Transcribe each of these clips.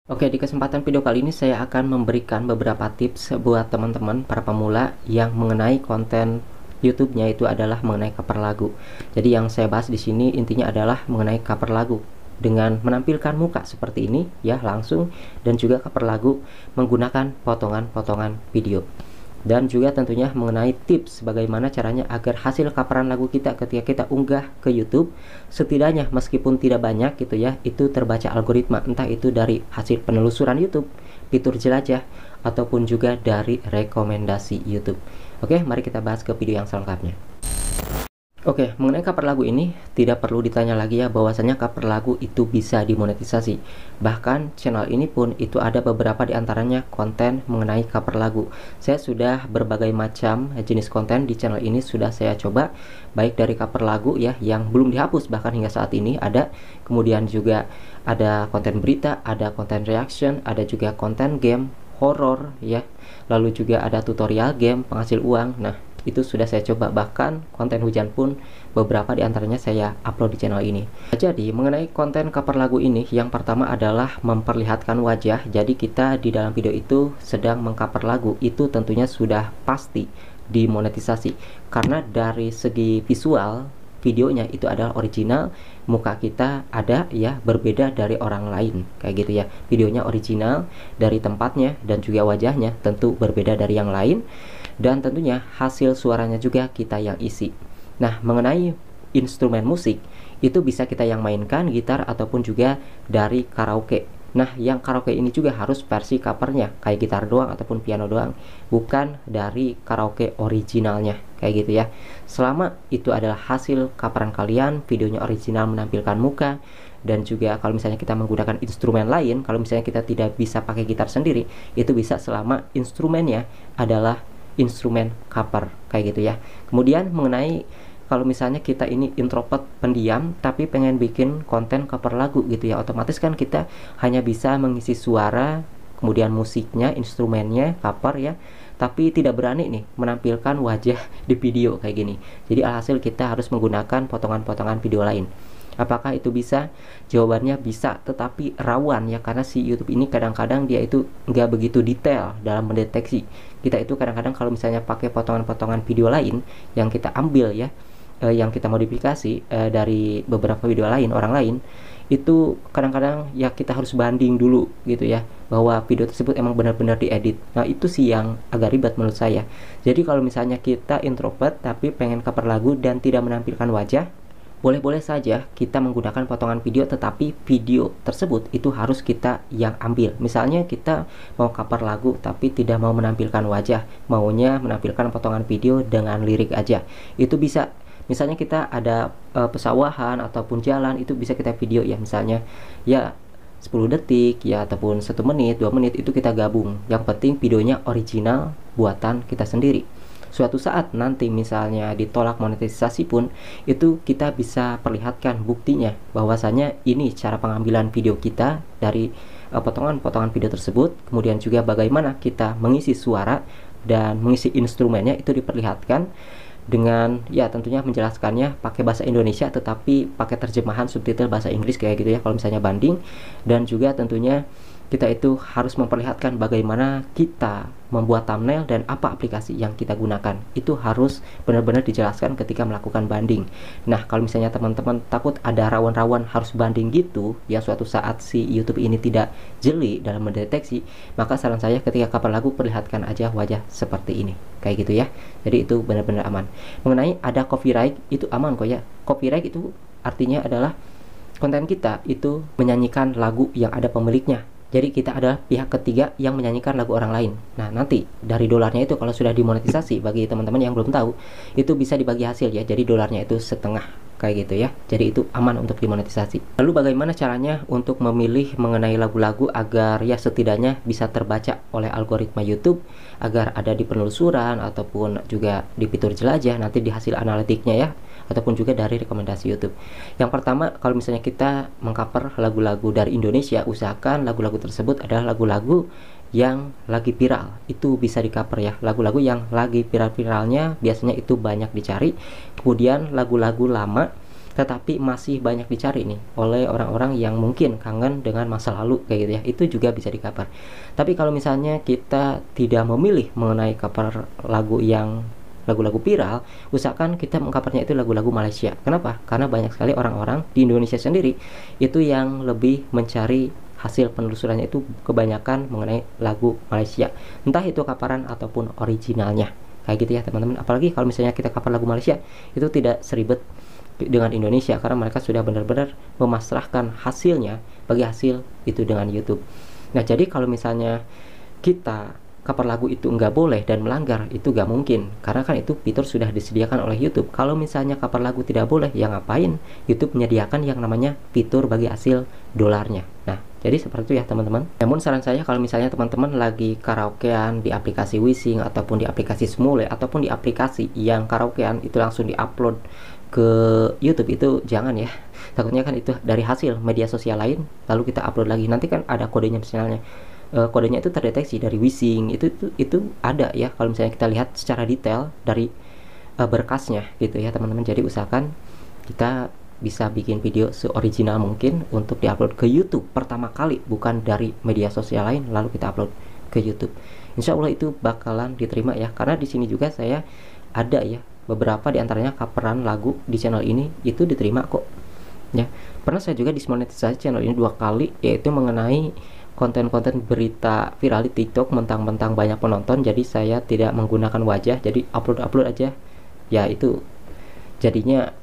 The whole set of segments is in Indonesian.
Oke, di kesempatan video kali ini saya akan memberikan beberapa tips buat teman-teman para pemula yang mengenai konten YouTube-nya itu adalah mengenai cover lagu. Jadi yang saya bahas di sini intinya adalah mengenai cover lagu dengan menampilkan muka seperti ini ya langsung, dan juga cover lagu menggunakan potongan-potongan video. Dan juga tentunya mengenai tips bagaimana caranya agar hasil coveran lagu kita ketika kita unggah ke YouTube, setidaknya meskipun tidak banyak gitu ya, itu terbaca algoritma, entah itu dari hasil penelusuran YouTube, fitur jelajah, ataupun juga dari rekomendasi YouTube. Oke, mari kita bahas ke video yang selengkapnya. Oke, mengenai cover lagu ini tidak perlu ditanya lagi ya, bahwasanya cover lagu itu bisa dimonetisasi. Bahkan channel ini pun itu ada beberapa diantaranya konten mengenai cover lagu. Saya sudah berbagai macam jenis konten di channel ini sudah saya coba, baik dari cover lagu ya yang belum dihapus bahkan hingga saat ini ada, kemudian juga ada konten berita, ada konten reaction, ada juga konten game, horor ya, lalu juga ada tutorial game penghasil uang. Nah, itu sudah saya coba, bahkan konten hujan pun beberapa diantaranya saya upload di channel ini. Jadi mengenai konten cover lagu ini, yang pertama adalah memperlihatkan wajah. Jadi kita di dalam video itu sedang mengcover lagu, itu tentunya sudah pasti dimonetisasi, karena dari segi visual videonya itu adalah original, muka kita ada ya, berbeda dari orang lain kayak gitu ya. Videonya original dari tempatnya dan juga wajahnya tentu berbeda dari yang lain, dan tentunya hasil suaranya juga kita yang isi. Nah, mengenai instrumen musik itu bisa kita yang mainkan gitar ataupun juga dari karaoke. Nah, yang karaoke ini juga harus versi covernya kayak gitar doang ataupun piano doang, bukan dari karaoke originalnya kayak gitu ya. Selama itu adalah hasil coveran kalian, videonya original menampilkan muka, dan juga kalau misalnya kita menggunakan instrumen lain, kalau misalnya kita tidak bisa pakai gitar sendiri, itu bisa selama instrumennya adalah instrumen cover kayak gitu ya. Kemudian mengenai kalau misalnya kita ini introvert, pendiam, tapi pengen bikin konten cover lagu gitu ya, otomatis kan kita hanya bisa mengisi suara, kemudian musiknya, instrumennya, cover ya, tapi tidak berani nih menampilkan wajah di video kayak gini. Jadi alhasil kita harus menggunakan potongan-potongan video lain. Apakah itu bisa? Jawabannya bisa, tetapi rawan ya, karena si YouTube ini kadang-kadang dia itu nggak begitu detail dalam mendeteksi. Kita itu kadang-kadang kalau misalnya pakai potongan-potongan video lain yang kita ambil ya, yang kita modifikasi dari beberapa video lain orang lain, itu kadang-kadang ya kita harus banding dulu gitu ya, bahwa video tersebut emang benar-benar diedit. Nah, itu sih yang agak ribet menurut saya. Jadi kalau misalnya kita introvert tapi pengen cover lagu dan tidak menampilkan wajah, boleh-boleh saja kita menggunakan potongan video, tetapi video tersebut itu harus kita yang ambil. Misalnya kita mau cover lagu tapi tidak mau menampilkan wajah, maunya menampilkan potongan video dengan lirik aja, itu bisa. Misalnya kita ada pesawahan ataupun jalan, itu bisa kita video ya, misalnya ya 10 detik ya, ataupun 1 menit, 2 menit, itu kita gabung. Yang penting videonya original buatan kita sendiri. Suatu saat nanti misalnya ditolak monetisasi pun, itu kita bisa perlihatkan buktinya bahwasanya ini cara pengambilan video kita dari potongan-potongan video tersebut, kemudian juga bagaimana kita mengisi suara dan mengisi instrumennya, itu diperlihatkan dengan ya tentunya menjelaskannya pakai bahasa Indonesia tetapi pakai terjemahan subtitle bahasa Inggris kayak gitu ya, kalau misalnya banding. Dan juga tentunya kita itu harus memperlihatkan bagaimana kita membuat thumbnail dan apa aplikasi yang kita gunakan. Itu harus benar-benar dijelaskan ketika melakukan banding. Nah, kalau misalnya teman-teman takut ada rawan-rawan harus banding gitu, yang suatu saat si YouTube ini tidak jeli dalam mendeteksi, maka saran saya ketika cover lagu perlihatkan aja wajah seperti ini kayak gitu ya. Jadi itu benar-benar aman. Mengenai ada copyright, itu aman kok ya. Copyright itu artinya adalah konten kita itu menyanyikan lagu yang ada pemiliknya. Jadi kita adalah pihak ketiga yang menyanyikan lagu orang lain. Nah, nanti dari dolarnya itu kalau sudah dimonetisasi, bagi teman-teman yang belum tahu, itu bisa dibagi hasil ya. Jadi dolarnya itu setengah kayak gitu ya. Jadi itu aman untuk dimonetisasi. Lalu bagaimana caranya untuk memilih mengenai lagu-lagu agar ya setidaknya bisa terbaca oleh algoritma YouTube, agar ada di penelusuran ataupun juga di fitur jelajah, nanti di hasil analitiknya ya, ataupun juga dari rekomendasi YouTube. Yang pertama, kalau misalnya kita mengcover lagu-lagu dari Indonesia, usahakan lagu-lagu tersebut adalah lagu-lagu yang lagi viral. Itu bisa di cover ya, lagu-lagu yang lagi viral-viralnya biasanya itu banyak dicari. Kemudian lagu-lagu lama tetapi masih banyak dicari nih oleh orang-orang yang mungkin kangen dengan masa lalu kayak gitu ya, itu juga bisa di cover. Tapi kalau misalnya kita tidak memilih mengenai cover lagu yang lagu-lagu viral, usahakan kita mengcovernya itu lagu-lagu Malaysia. Kenapa? Karena banyak sekali orang-orang di Indonesia sendiri itu yang lebih mencari hasil penelusurannya itu kebanyakan mengenai lagu Malaysia, entah itu coveran ataupun originalnya kayak gitu ya teman-teman. Apalagi kalau misalnya kita cover lagu Malaysia, itu tidak seribet dengan Indonesia karena mereka sudah benar-benar memasrahkan hasilnya bagi hasil itu dengan YouTube. Nah, jadi kalau misalnya kita cover lagu itu nggak boleh dan melanggar, itu nggak mungkin karena kan itu fitur sudah disediakan oleh YouTube. Kalau misalnya cover lagu tidak boleh, ya ngapain YouTube menyediakan yang namanya fitur bagi hasil dolarnya. Nah, jadi seperti itu ya teman-teman. Namun saran saya kalau misalnya teman-teman lagi karaokean di aplikasi Wishing ataupun di aplikasi Smule ataupun di aplikasi yang karaokean itu langsung diupload ke YouTube, itu jangan ya. Takutnya kan itu dari hasil media sosial lain lalu kita upload lagi, nanti kan ada kodenya misalnya. Kodenya itu terdeteksi dari Wishing, itu ada ya kalau misalnya kita lihat secara detail dari berkasnya gitu ya teman-teman. Jadi usahakan kita bisa bikin video seoriginal mungkin untuk diupload ke YouTube pertama kali, bukan dari media sosial lain lalu kita upload ke YouTube. Insya Allah itu bakalan diterima ya, karena di sini juga saya ada ya beberapa diantaranya coveran lagu di channel ini itu diterima kok ya. Pernah saya juga dismonetisasi channel ini 2 kali, yaitu mengenai konten-konten berita viral di TikTok mentang-mentang banyak penonton, jadi saya tidak menggunakan wajah, jadi upload aja ya, itu jadinya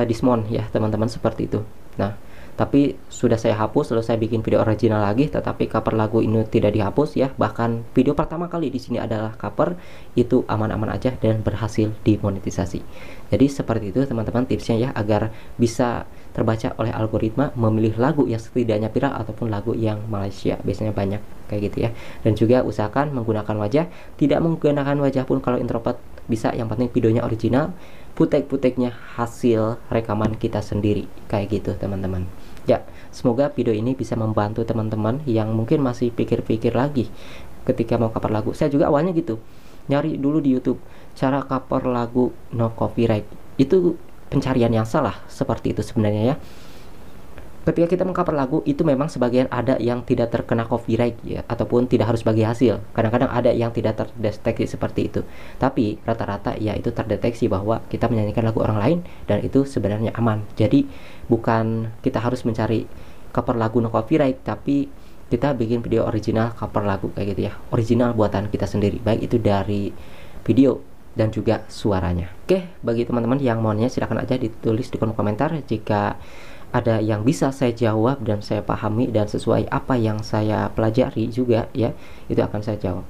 dismon ya teman-teman, seperti itu. Nah, tapi sudah saya hapus lalu saya bikin video original lagi, tetapi cover lagu ini tidak dihapus ya. Bahkan video pertama kali di sini adalah cover, itu aman-aman aja dan berhasil dimonetisasi. Jadi seperti itu teman-teman tipsnya ya, agar bisa terbaca oleh algoritma memilih lagu yang setidaknya viral ataupun lagu yang Malaysia, biasanya banyak kayak gitu ya. Dan juga usahakan menggunakan wajah, tidak menggunakan wajah pun kalau introvert bisa, yang penting videonya original, footage-nya hasil rekaman kita sendiri kayak gitu teman-teman ya. Semoga video ini bisa membantu teman-teman yang mungkin masih pikir-pikir lagi ketika mau cover lagu. Saya juga awalnya gitu, nyari dulu di YouTube cara cover lagu no copyright, itu pencarian yang salah seperti itu sebenarnya ya. Ketika kita mengcover lagu itu memang sebagian ada yang tidak terkena copyright ya, ataupun tidak harus bagi hasil. Kadang-kadang ada yang tidak terdeteksi seperti itu. Tapi rata-rata ya itu terdeteksi bahwa kita menyanyikan lagu orang lain dan itu sebenarnya aman. Jadi bukan kita harus mencari cover lagu no copyright, tapi kita bikin video original cover lagu kayak gitu ya. Original buatan kita sendiri, baik itu dari video dan juga suaranya. Oke, bagi teman-teman yang maunya silahkan aja ditulis di kolom komentar. Jika ada yang bisa saya jawab dan saya pahami dan sesuai apa yang saya pelajari juga ya, itu akan saya jawab.